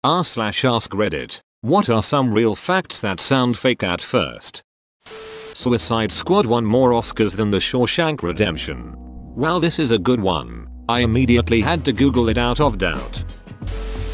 r/ask Reddit. What are some real facts that sound fake at first? Suicide Squad won more Oscars than The Shawshank Redemption. Wow, this is a good one. I immediately had to Google it out of doubt.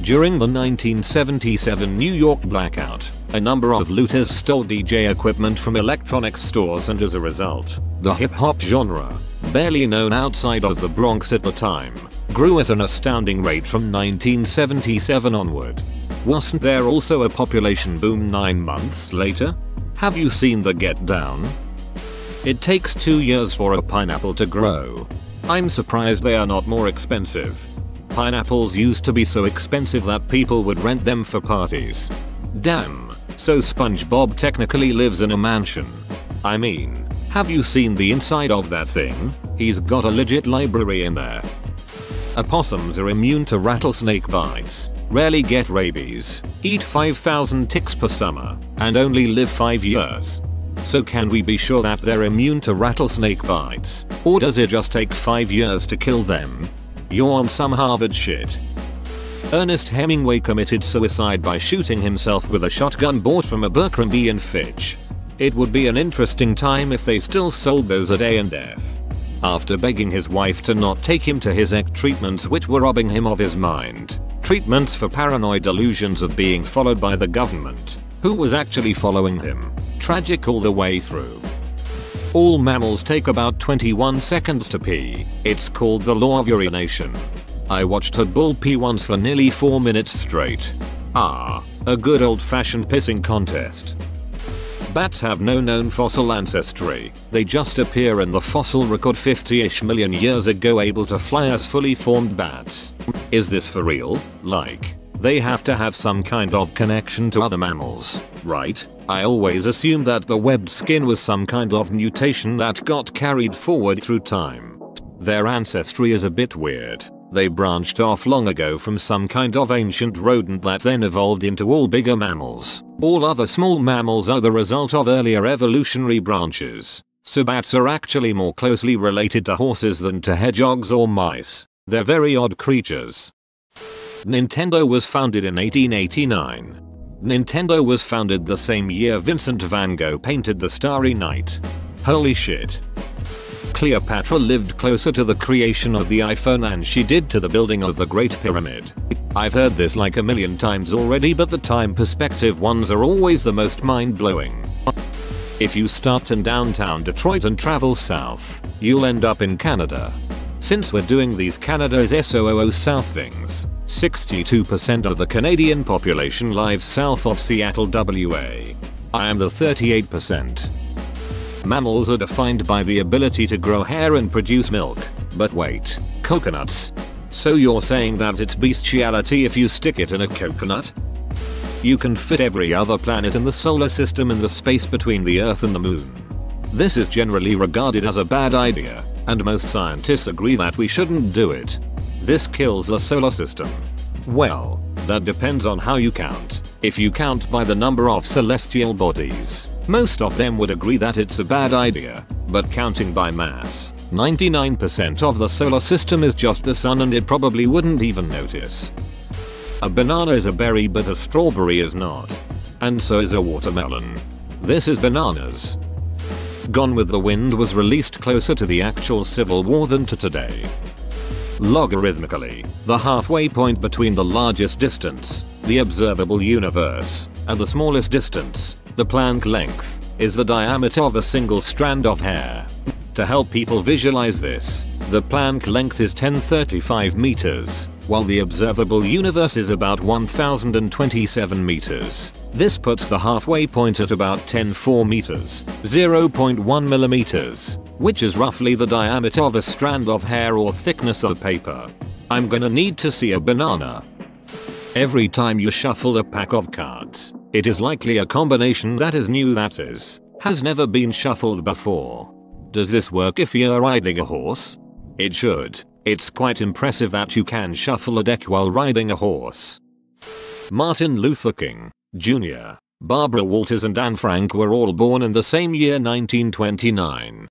During the 1977 New York blackout, a number of looters stole DJ equipment from electronics stores, and as a result, the hip-hop genre, barely known outside of the Bronx at the time, grew at an astounding rate from 1977 onward. Wasn't there also a population boom 9 months later? Have you seen The Get Down? It takes 2 years for a pineapple to grow. I'm surprised they are not more expensive. Pineapples used to be so expensive that people would rent them for parties. Damn, so SpongeBob technically lives in a mansion. I mean, have you seen the inside of that thing? He's got a legit library in there. Opossums are immune to rattlesnake bites, rarely get rabies, eat 5,000 ticks per summer, and only live 5 years. So can we be sure that they're immune to rattlesnake bites, or does it just take 5 years to kill them? You're on some Harvard shit. Ernest Hemingway committed suicide by shooting himself with a shotgun bought from Abercrombie & Fitch. It would be an interesting time if they still sold those at A&F. After begging his wife to not take him to his ECT treatments, which were robbing him of his mind. Treatments for paranoid delusions of being followed by the government, who was actually following him. Tragic all the way through. All mammals take about 21 seconds to pee. It's called the law of urination. I watched a bull pee once for nearly 4 minutes straight. Ah, a good old-fashioned pissing contest. Bats have no known fossil ancestry. They just appear in the fossil record 50-ish million years ago, able to fly as fully formed bats. Is this for real? Like, they have to have some kind of connection to other mammals, right? I always assumed that the webbed skin was some kind of mutation that got carried forward through time. Their ancestry is a bit weird. They branched off long ago from some kind of ancient rodent that then evolved into all bigger mammals. All other small mammals are the result of earlier evolutionary branches. So bats are actually more closely related to horses than to hedgehogs or mice. They're very odd creatures. Nintendo was founded in 1889. Nintendo was founded the same year Vincent van Gogh painted The Starry Night. Holy shit. Cleopatra lived closer to the creation of the iPhone than she did to the building of the Great Pyramid. I've heard this like a million times already, but the time perspective ones are always the most mind-blowing. If you start in downtown Detroit and travel south, you'll end up in Canada. Since we're doing these Canada's SOOO South things, 62% of the Canadian population lives south of Seattle, WA. I am the 38%. Mammals are defined by the ability to grow hair and produce milk. But wait, coconuts? So you're saying that it's bestiality if you stick it in a coconut? You can fit every other planet in the solar system in the space between the Earth and the Moon. This is generally regarded as a bad idea, and most scientists agree that we shouldn't do it. This kills the solar system. Well, that depends on how you count. If you count by the number of celestial bodies, most of them would agree that it's a bad idea, but counting by mass, 99% of the solar system is just the sun, and it probably wouldn't even notice. A banana is a berry, but a strawberry is not. And so is a watermelon. This is bananas. Gone with the Wind was released closer to the actual Civil War than to today. Logarithmically, the halfway point between the largest distance, the observable universe, and the smallest distance, the Planck length, is the diameter of a single strand of hair. To help people visualize this, the Planck length is 1035 meters, while the observable universe is about 1027 meters. This puts the halfway point at about 10.4 meters, 0.1 millimeters, which is roughly the diameter of a strand of hair or thickness of paper. I'm gonna need to see a banana. Every time you shuffle a pack of cards, it is likely a combination that is new, that is, has never been shuffled before. Does this work if you're riding a horse? It should. It's quite impressive that you can shuffle a deck while riding a horse. Martin Luther King, Jr., Barbara Walters and Anne Frank were all born in the same year, 1929.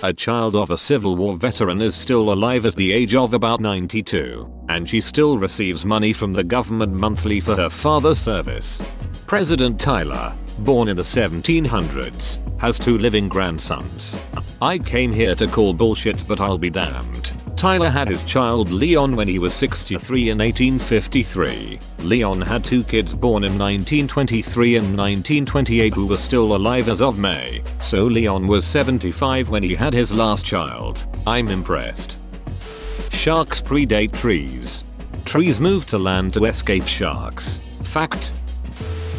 A child of a Civil War veteran is still alive at the age of about 92, and she still receives money from the government monthly for her father's service. President Tyler, born in the 1700s, has 2 living grandsons. I came here to call bullshit, but I'll be damned. Tyler had his child Leon when he was 63 in 1853. Leon had 2 kids born in 1923 and 1928 who were still alive as of May, so Leon was 75 when he had his last child. I'm impressed. Sharks predate trees. Trees move to land to escape sharks. Fact: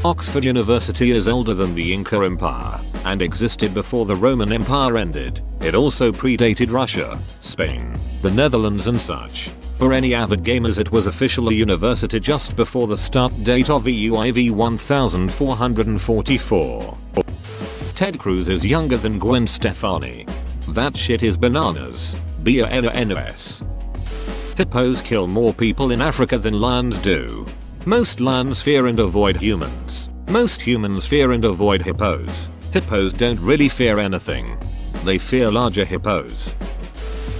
Oxford University is older than the Inca Empire and existed before the Roman Empire ended. It also predated Russia, Spain, the Netherlands and such. For any avid gamers, it was officially a university just before the start date of EUIV 1444. Ted Cruz is younger than Gwen Stefani. That shit is bananas. BANAS. Hippos kill more people in Africa than lions do. Most lions fear and avoid humans. Most humans fear and avoid hippos. Hippos don't really fear anything. They fear larger hippos.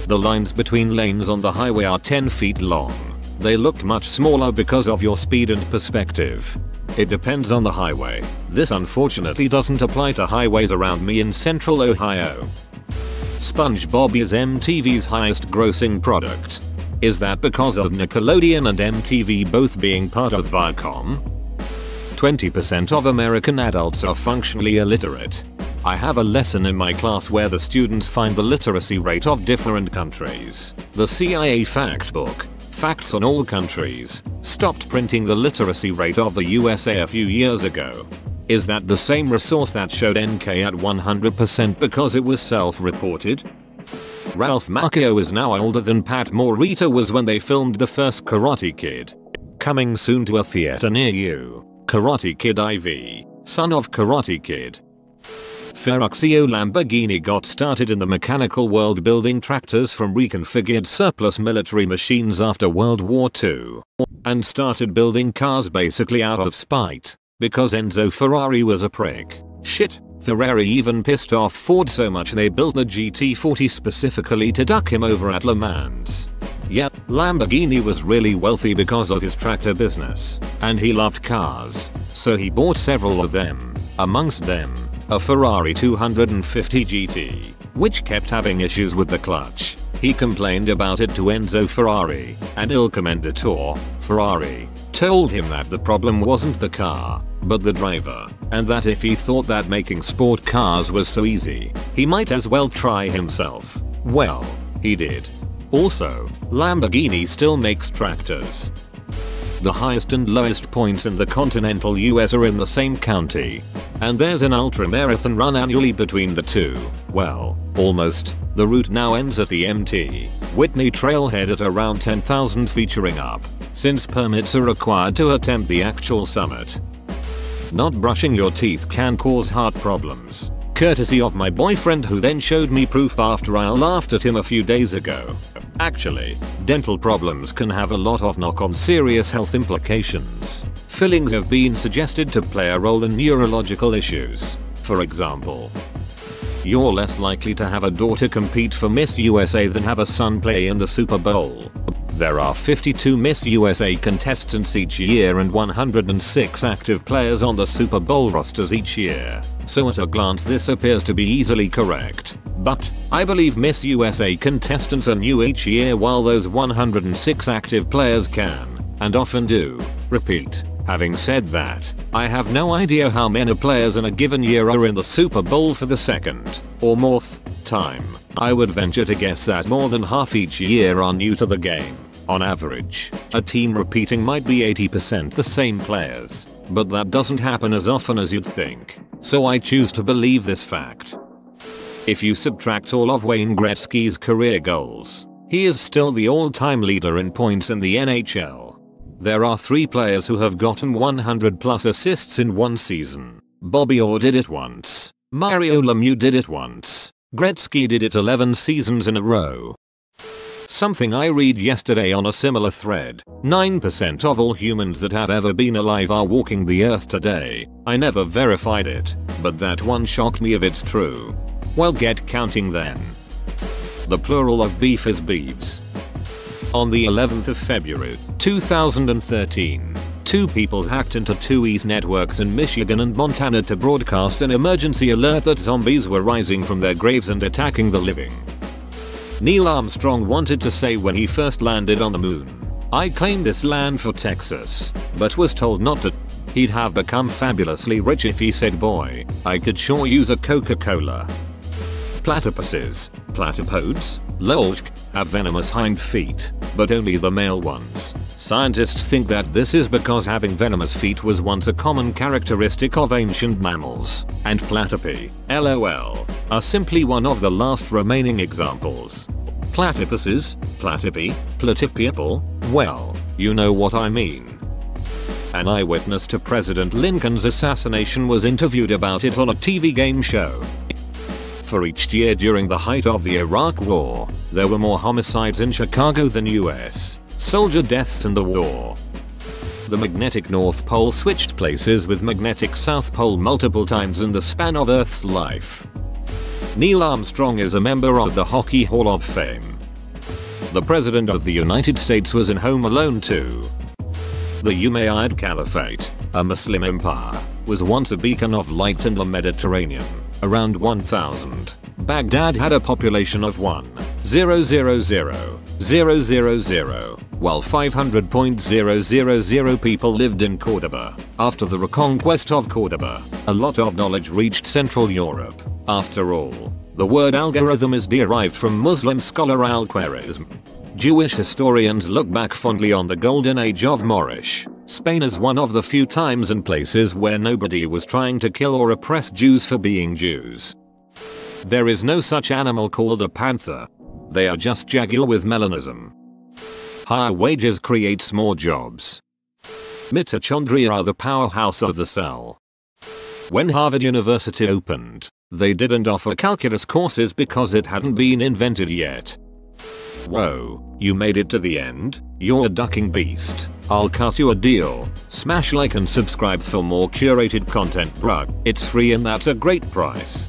The lines between lanes on the highway are 10 feet long. They look much smaller because of your speed and perspective. It depends on the highway. This unfortunately doesn't apply to highways around me in central Ohio. SpongeBob is MTV's highest grossing product. Is that because of Nickelodeon and MTV both being part of Viacom? 20% of American adults are functionally illiterate. I have a lesson in my class where the students find the literacy rate of different countries. The CIA Fact Book, Facts on All Countries, stopped printing the literacy rate of the USA a few years ago. Is that the same resource that showed NK at 100% because it was self-reported? Ralph Macchio is now older than Pat Morita was when they filmed the first Karate Kid. Coming soon to a theater near you. Karate Kid IV, son of Karate Kid. Ferruccio Lamborghini got started in the mechanical world building tractors from reconfigured surplus military machines after World War II. And started building cars basically out of spite. Because Enzo Ferrari was a prick. Shit. Ferrari even pissed off Ford so much they built the GT40 specifically to duck him over at Le Mans. Yep, Lamborghini was really wealthy because of his tractor business, and he loved cars, so he bought several of them, amongst them, a Ferrari 250 GT, which kept having issues with the clutch. He complained about it to Enzo Ferrari, and Il Commendatore, Ferrari, told him that the problem wasn't the car, but the driver, and that if he thought that making sport cars was so easy, he might as well try himself. Well, he did. Also, Lamborghini still makes tractors. The highest and lowest points in the continental US are in the same county. And there's an ultramarathon run annually between the two. Well, almost. The route now ends at the Mt. Whitney Trailhead at around 10,000 featuring up, since permits are required to attempt the actual summit. Not brushing your teeth can cause heart problems. Courtesy of my boyfriend, who then showed me proof after I laughed at him a few days ago. Actually, dental problems can have a lot of knock-on serious health implications. Fillings have been suggested to play a role in neurological issues. For example, you're less likely to have a daughter compete for Miss USA than have a son play in the Super Bowl. There are 52 Miss USA contestants each year and 106 active players on the Super Bowl rosters each year, so at a glance this appears to be easily correct. But, I believe Miss USA contestants are new each year while those 106 active players can, and often do, repeat. Having said that, I have no idea how many players in a given year are in the Super Bowl for the second, or more time. I would venture to guess that more than half each year are new to the game. On average, a team repeating might be 80% the same players, but that doesn't happen as often as you'd think, so I choose to believe this fact. If you subtract all of Wayne Gretzky's career goals, he is still the all-time leader in points in the NHL. There are 3 players who have gotten 100 plus assists in one season. Bobby Orr did it once. Mario Lemieux did it once. Gretzky did it 11 seasons in a row. Something I read yesterday on a similar thread. 9% of all humans that have ever been alive are walking the earth today. I never verified it, but that one shocked me if it's true. Well, get counting then. The plural of beef is beeves. On the 11th of February, 2013, two people hacked into two East networks in Michigan and Montana to broadcast an emergency alert that zombies were rising from their graves and attacking the living. Neil Armstrong wanted to say when he first landed on the moon, "I claim this land for Texas," but was told not to. He'd have become fabulously rich if he said, "Boy, I could sure use a Coca-Cola." Platypuses, platypodes, lolch, have venomous hind feet, but only the male ones. Scientists think that this is because having venomous feet was once a common characteristic of ancient mammals, and platypi, LOL, are simply one of the last remaining examples. Platypuses, platypi, platyppeople, well, you know what I mean. An eyewitness to President Lincoln's assassination was interviewed about it on a TV game show. For each year during the height of the Iraq War, there were more homicides in Chicago than US soldier deaths in the war. The magnetic North Pole switched places with magnetic South Pole multiple times in the span of Earth's life. Neil Armstrong is a member of the Hockey Hall of Fame. The President of the United States was in Home Alone 2. The Umayyad Caliphate, a Muslim empire, was once a beacon of light in the Mediterranean. Around 1000, Baghdad had a population of 1,000,000, while 500,000 people lived in Cordoba. After the reconquest of Cordoba, a lot of knowledge reached Central Europe. After all, the word algorithm is derived from Muslim scholar Al-Khwarizm. Jewish historians look back fondly on the golden age of Moorish Spain as one of the few times and places where nobody was trying to kill or oppress Jews for being Jews. There is no such animal called a panther. They are just jaguar with melanism. Higher wages creates more jobs. Mitochondria are the powerhouse of the cell. When Harvard University opened, they didn't offer calculus courses because it hadn't been invented yet. Whoa, you made it to the end? You're a ducking beast. I'll cut you a deal. Smash like and subscribe for more curated content, bruh. It's free and that's a great price.